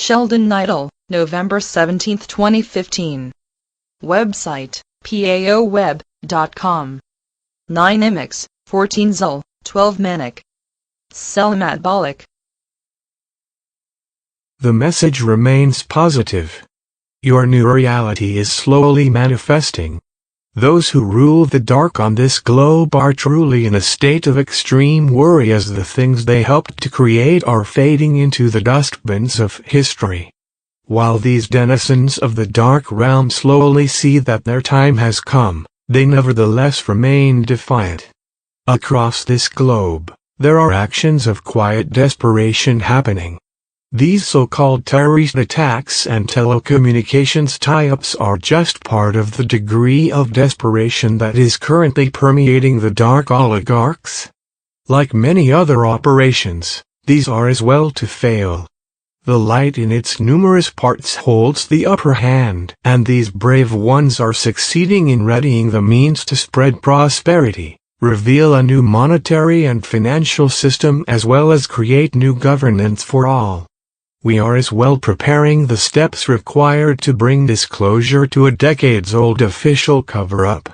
Sheldan Nidle, November 17, 2015. Website, paoweb.com. 9 Imix, 14 Zul, 12 Manik. Selamat Balik. The message remains positive. Your new reality is slowly manifesting. Those who rule the dark on this globe are truly in a state of extreme worry as the things they helped to create are fading into the dustbins of history. While these denizens of the dark realm slowly see that their time has come, they nevertheless remain defiant. Across this globe, there are actions of quiet desperation happening. These so-called terrorist attacks and telecommunications tie-ups are just part of the degree of desperation that is currently permeating the dark oligarchs. Like many other operations, these are as well to fail. The light in its numerous parts holds the upper hand, and these brave ones are succeeding in readying the means to spread prosperity, reveal a new monetary and financial system as well as create new governance for all. We are as well preparing the steps required to bring disclosure to a decades-old official cover-up.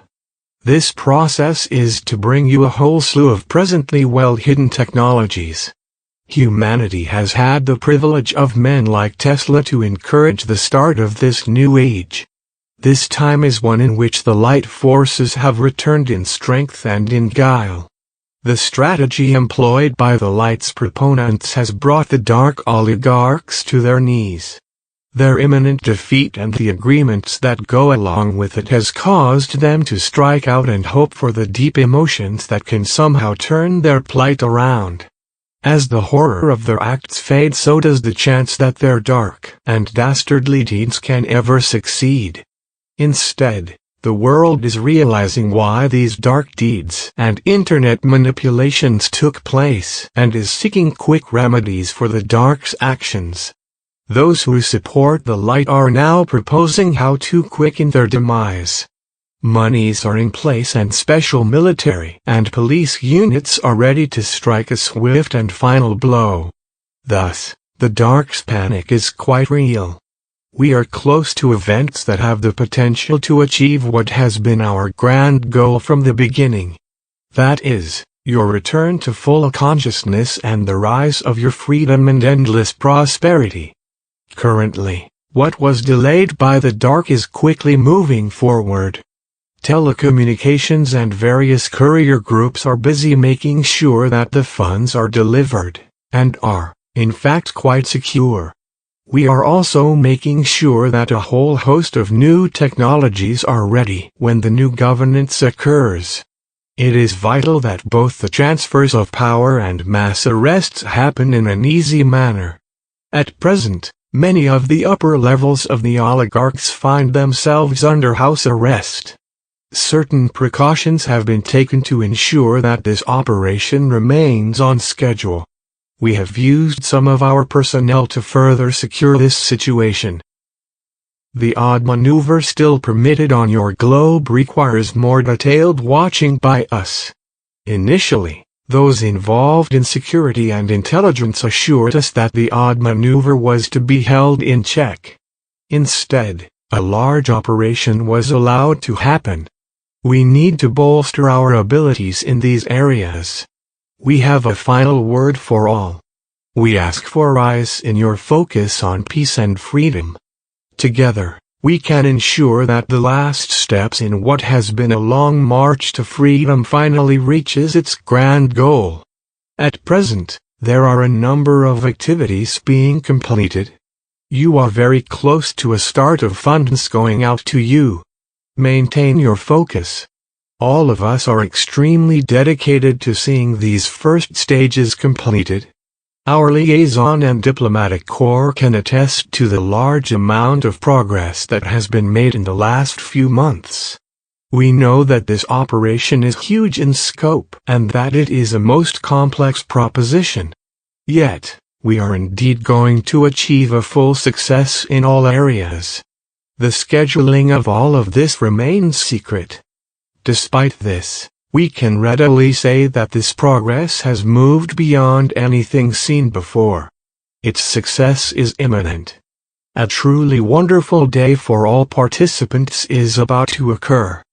This process is to bring you a whole slew of presently well-hidden technologies. Humanity has had the privilege of men like Tesla to encourage the start of this new age. This time is one in which the light forces have returned in strength and in guile. The strategy employed by the light's proponents has brought the dark oligarchs to their knees. Their imminent defeat and the agreements that go along with it has caused them to strike out and hope for the deep emotions that can somehow turn their plight around. As the horror of their acts fades, so does the chance that their dark and dastardly deeds can ever succeed. Instead, the world is realizing why these dark deeds and internet manipulations took place and is seeking quick remedies for the dark's actions. Those who support the light are now proposing how to quicken their demise. Monies are in place and special military and police units are ready to strike a swift and final blow. Thus, the dark's panic is quite real. We are close to events that have the potential to achieve what has been our grand goal from the beginning. That is, your return to full consciousness and the rise of your freedom and endless prosperity. Currently, what was delayed by the dark is quickly moving forward. Telecommunications and various courier groups are busy making sure that the funds are delivered, and are, in fact, quite secure. We are also making sure that a whole host of new technologies are ready when the new governance occurs. It is vital that both the transfers of power and mass arrests happen in an easy manner. At present, many of the upper levels of the oligarchs find themselves under house arrest. Certain precautions have been taken to ensure that this operation remains on schedule. We have used some of our personnel to further secure this situation. The odd maneuver still permitted on your globe requires more detailed watching by us. Initially, those involved in security and intelligence assured us that the odd maneuver was to be held in check. Instead, a large operation was allowed to happen. We need to bolster our abilities in these areas. We have a final word for all. We ask for a rise in your focus on peace and freedom. Together, we can ensure that the last steps in what has been a long march to freedom finally reaches its grand goal. At present, there are a number of activities being completed. You are very close to a start of funds going out to you. Maintain your focus. All of us are extremely dedicated to seeing these first stages completed. Our liaison and diplomatic corps can attest to the large amount of progress that has been made in the last few months. We know that this operation is huge in scope and that it is a most complex proposition. Yet, we are indeed going to achieve a full success in all areas. The scheduling of all of this remains secret. Despite this, we can readily say that this progress has moved beyond anything seen before. Its success is imminent. A truly wonderful day for all participants is about to occur.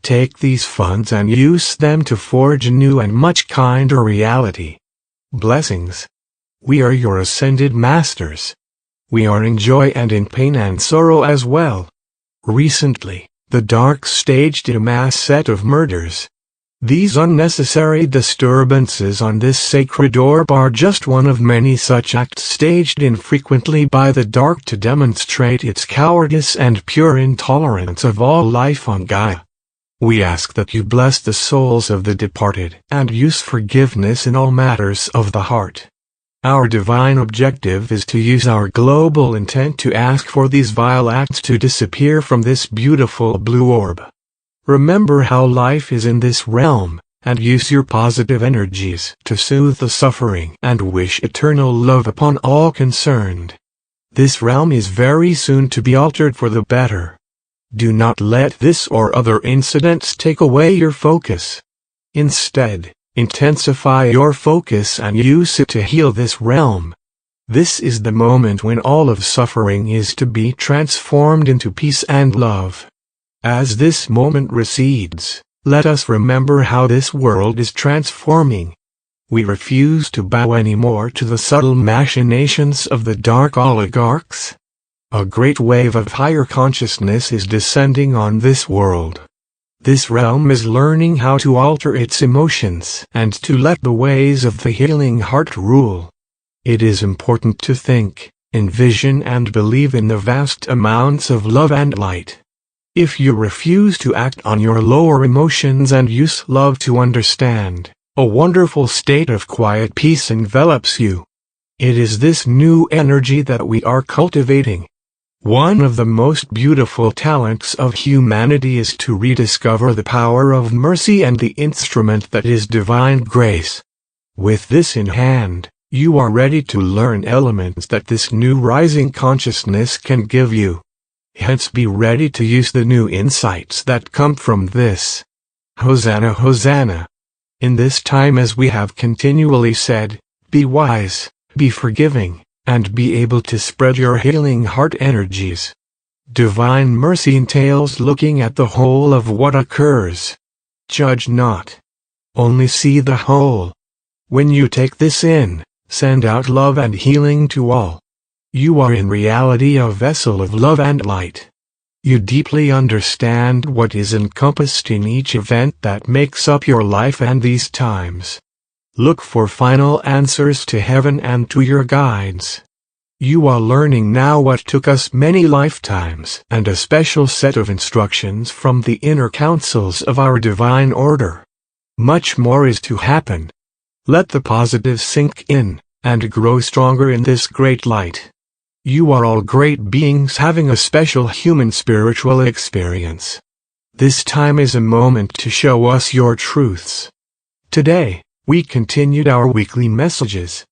Take these funds and use them to forge a new and much kinder reality. Blessings. We are your ascended masters. We are in joy and in pain and sorrow as well. Recently, the dark staged a mass set of murders. These unnecessary disturbances on this sacred orb are just one of many such acts staged infrequently by the dark to demonstrate its cowardice and pure intolerance of all life on Gaia. We ask that you bless the souls of the departed and use forgiveness in all matters of the heart. Our divine objective is to use our global intent to ask for these vile acts to disappear from this beautiful blue orb. Remember how life is in this realm, and use your positive energies to soothe the suffering and wish eternal love upon all concerned. This realm is very soon to be altered for the better. Do not let this or other incidents take away your focus. Instead, intensify your focus and use it to heal this realm. This is the moment when all of suffering is to be transformed into peace and love. As this moment recedes, let us remember how this world is transforming. We refuse to bow anymore to the subtle machinations of the dark oligarchs. A great wave of higher consciousness is descending on this world. This realm is learning how to alter its emotions and to let the ways of the healing heart rule. It is important to think, envision and believe in the vast amounts of love and light. If you refuse to act on your lower emotions and use love to understand, a wonderful state of quiet peace envelops you. It is this new energy that we are cultivating. One of the most beautiful talents of humanity is to rediscover the power of mercy and the instrument that is divine grace. With this in hand, you are ready to learn elements that this new rising consciousness can give you. Hence be ready to use the new insights that come from this. Hosanna, Hosanna. In this time, as we have continually said, be wise, be forgiving, and be able to spread your healing heart energies. Divine mercy entails looking at the whole of what occurs. Judge not. Only see the whole. When you take this in, send out love and healing to all. You are in reality a vessel of love and light. You deeply understand what is encompassed in each event that makes up your life and these times. Look for final answers to heaven and to your guides. You are learning now what took us many lifetimes and a special set of instructions from the inner councils of our divine order. Much more is to happen. Let the positive sink in and grow stronger in this great light. You are all great beings having a special human spiritual experience. This time is a moment to show us your truths. Today, we continued our weekly messages.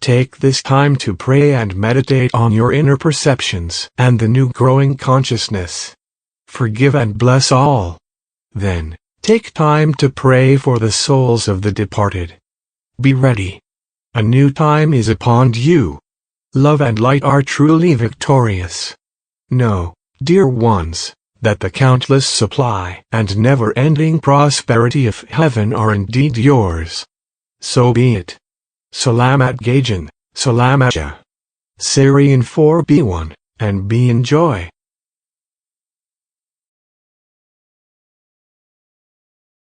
Take this time to pray and meditate on your inner perceptions and the new growing consciousness. Forgive and bless all. Then, take time to pray for the souls of the departed. Be ready. A new time is upon you. Love and light are truly victorious. Know, dear ones, that the countless supply and never-ending prosperity of heaven are indeed yours. So be it. Selamat Gajan, Selamat Ja. Syrian 4b1, and be in joy.